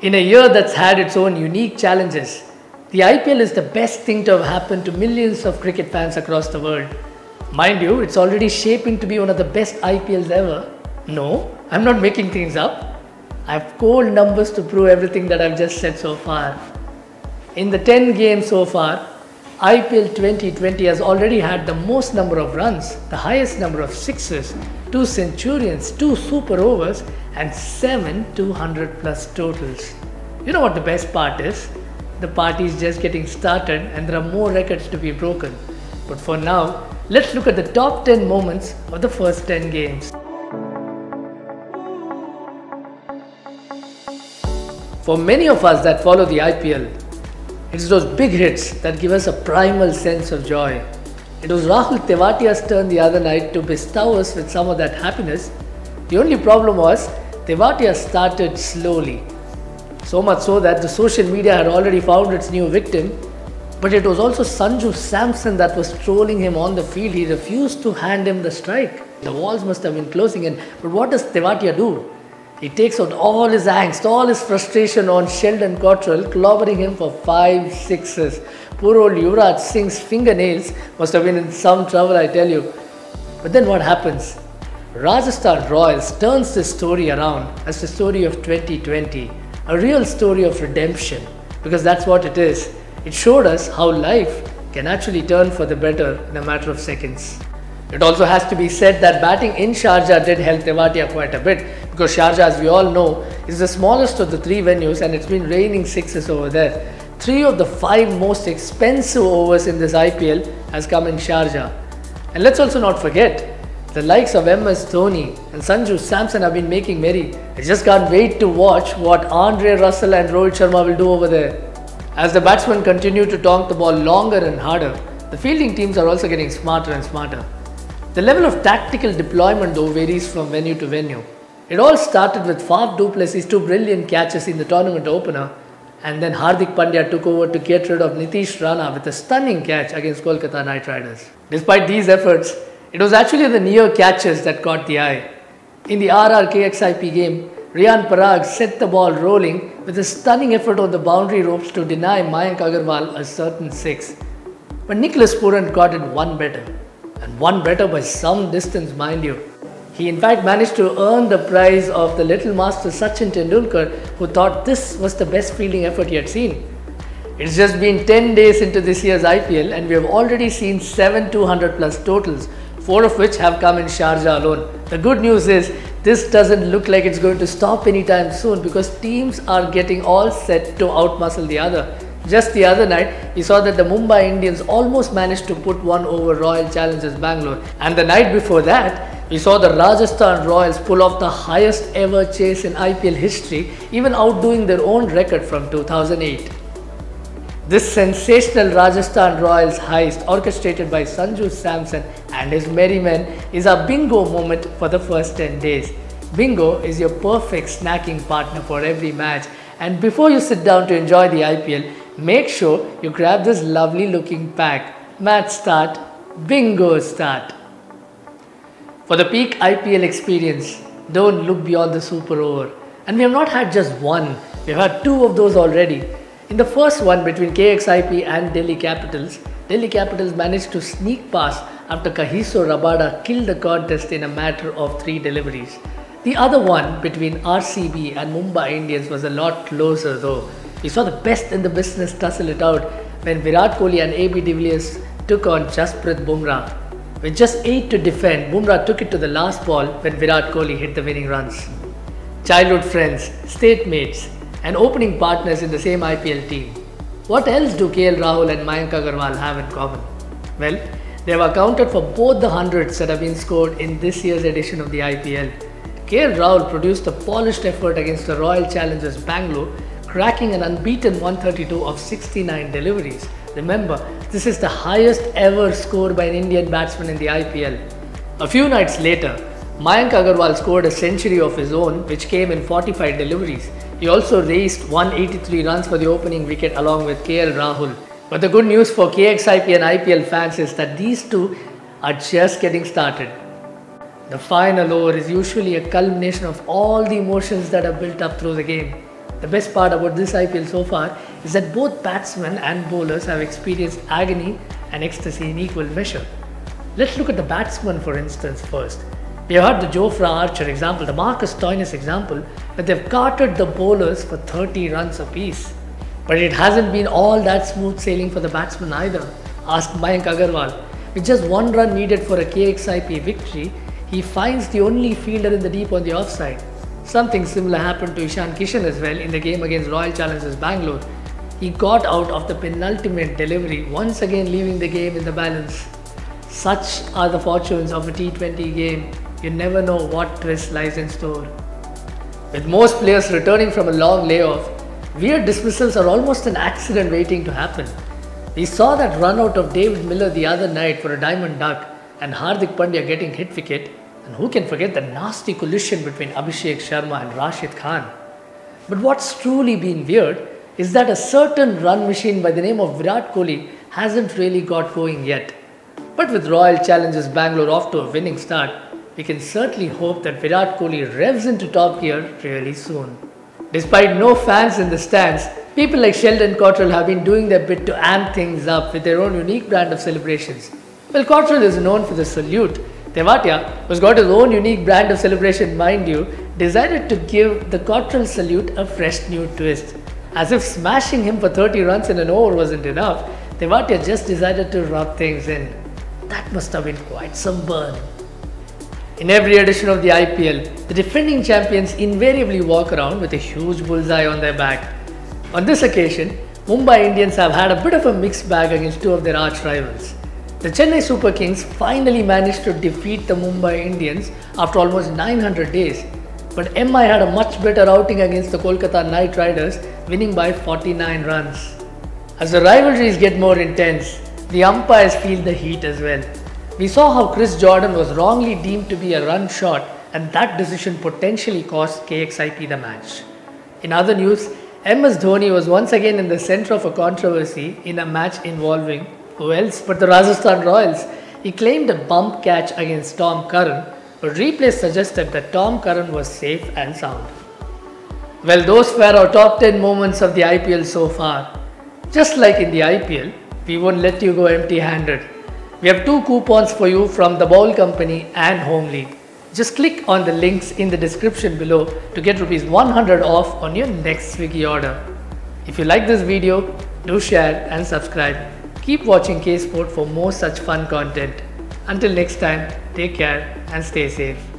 In a year that's had its own unique challenges, the IPL is the best thing to have happened to millions of cricket fans across the world. Mind you, it's already shaping to be one of the best IPLs ever. No, I'm not making things up. I have cold numbers to prove everything that I've just said so far. In the 10 games so far, IPL 2020 has already had the most number of runs, the highest number of sixes, 2 centurions, 2 super overs and 7 200 plus totals. You know what the best part is? The party is just getting started and there are more records to be broken. But for now, let's look at the top 10 moments of the first 10 games. For many of us that follow the IPL, it's those big hits that give us a primal sense of joy. It was Rahul Tewatia's turn the other night to bestow us with some of that happiness. The only problem was, Tewatia started slowly. So much so that the social media had already found its new victim. But it was also Sanju Samson that was trolling him on the field. He refused to hand him the strike. The walls must have been closing in. But what does Tewatia do? He takes out all his angst, all his frustration on Sheldon Cottrell, clobbering him for 5 sixes. Poor old Yuvraj Singh's fingernails must have been in some trouble, I tell you. But then what happens? Rajasthan Royals turns this story around as the story of 2020. A real story of redemption. Because that's what it is. It showed us how life can actually turn for the better in a matter of seconds. It also has to be said that batting in Sharjah did help Tewatia quite a bit, because Sharjah, as we all know, is the smallest of the 3 venues and it's been raining sixes over there. 3 of the 5 most expensive overs in this IPL has come in Sharjah. And let's also not forget, the likes of MS Dhoni and Sanju Samson have been making merry. I just can't wait to watch what Andre Russell and Rohit Sharma will do over there. As the batsmen continue to tonk the ball longer and harder, the fielding teams are also getting smarter and smarter. The level of tactical deployment though varies from venue to venue. It all started with Faf du Plessis' 2 brilliant catches in the tournament opener, and then Hardik Pandya took over to get rid of Nitish Rana with a stunning catch against Kolkata Knight Riders. Despite these efforts, it was actually the near catches that caught the eye. In the RR KXIP game, Riyan Parag set the ball rolling with a stunning effort on the boundary ropes to deny Mayank Agarwal a certain 6. But Nicholas Pooran got it one better. And one better by some distance, mind you. He in fact managed to earn the prize of the little master Sachin Tendulkar, who thought this was the best fielding effort he had seen. It's just been 10 days into this year's IPL and we have already seen 7 200 plus totals, 4 of which have come in Sharjah alone. The good news is, this doesn't look like it's going to stop anytime soon, because teams are getting all set to outmuscle the other. Just the other night, we saw that the Mumbai Indians almost managed to put one over Royal Challengers Bangalore. And the night before that, we saw the Rajasthan Royals pull off the highest ever chase in IPL history, even outdoing their own record from 2008. This sensational Rajasthan Royals heist, orchestrated by Sanju Samson and his merry men, is a bingo moment for the first 10 days. Bingo is your perfect snacking partner for every match. And before you sit down to enjoy the IPL, make sure you grab this lovely looking pack. Match start, bingo start. For the peak IPL experience, don't look beyond the super over. And we have not had just one, we have had 2 of those already. In the first one between KXIP and Delhi Capitals managed to sneak past after Kagiso Rabada killed the contest in a matter of 3 deliveries. The other one between RCB and Mumbai Indians was a lot closer though. We saw the best in the business tussle it out when Virat Kohli and AB de Villiers took on Jasprit Bumrah. With just 8 to defend, Bumrah took it to the last ball when Virat Kohli hit the winning runs. Childhood friends, state mates and opening partners in the same IPL team. What else do KL Rahul and Mayank Agarwal have in common? Well, they have accounted for both the hundreds that have been scored in this year's edition of the IPL. KL Rahul produced a polished effort against the Royal Challengers Bangalore, cracking an unbeaten 132 of 69 deliveries. Remember, this is the highest ever score by an Indian batsman in the IPL. A few nights later, Mayank Agarwal scored a century of his own, which came in 45 deliveries. He also raised 183 runs for the opening wicket along with KL Rahul. But the good news for KXIP and IPL fans is that these 2 are just getting started. The final over is usually a culmination of all the emotions that are built up through the game. The best part about this IPL so far is that both batsmen and bowlers have experienced agony and ecstasy in equal measure. Let's look at the batsmen for instance first. We have had the Jofra Archer example, the Marcus Stoinis example, where they've carted the bowlers for 30 runs apiece. But it hasn't been all that smooth sailing for the batsmen either. Ask Mayank Agarwal. With just 1 run needed for a KXIP victory, he finds the only fielder in the deep on the offside. Something similar happened to Ishan Kishan as well in the game against Royal Challengers Bangalore. He got out of the penultimate delivery, once again leaving the game in the balance. Such are the fortunes of a T20 game. You never know what twist lies in store. With most players returning from a long layoff, weird dismissals are almost an accident waiting to happen. We saw that run out of David Miller the other night for a diamond duck and Hardik Pandya getting hit wicket, and who can forget the nasty collision between Abhishek Sharma and Rashid Khan. But what's truly been weird is that a certain run machine by the name of Virat Kohli hasn't really got going yet. But with Royal Challengers Bangalore off to a winning start, we can certainly hope that Virat Kohli revs into top gear really soon. Despite no fans in the stands, people like Sheldon Cottrell have been doing their bit to amp things up with their own unique brand of celebrations. Well, Cottrell is known for the salute. Tewatia, who's got his own unique brand of celebration mind you, decided to give the Cottrell salute a fresh new twist. As if smashing him for 30 runs in an over wasn't enough, Tewatia just decided to rub things in. That must have been quite some burn. In every edition of the IPL, the defending champions invariably walk around with a huge bullseye on their back. On this occasion, Mumbai Indians have had a bit of a mixed bag against two of their arch rivals. The Chennai Super Kings finally managed to defeat the Mumbai Indians after almost 900 days, but MI had a much better outing against the Kolkata Knight Riders, winning by 49 runs. As the rivalries get more intense, the umpires feel the heat as well. We saw how Chris Jordan was wrongly deemed to be a run short, and that decision potentially cost KXIP the match. In other news, MS Dhoni was once again in the centre of a controversy in a match involving who else but the Rajasthan Royals. He claimed a bump catch against Tom Curran, but replay suggested that Tom Curran was safe and sound. Well, those were our top 10 moments of the IPL so far. Just like in the IPL, we won't let you go empty-handed. We have 2 coupons for you from the Bowl Company and Homely. Just click on the links in the description below to get ₹100 off on your next Swiggy order. If you like this video, do share and subscribe. Keep watching K Sport for more such fun content. Until next time, take care and stay safe.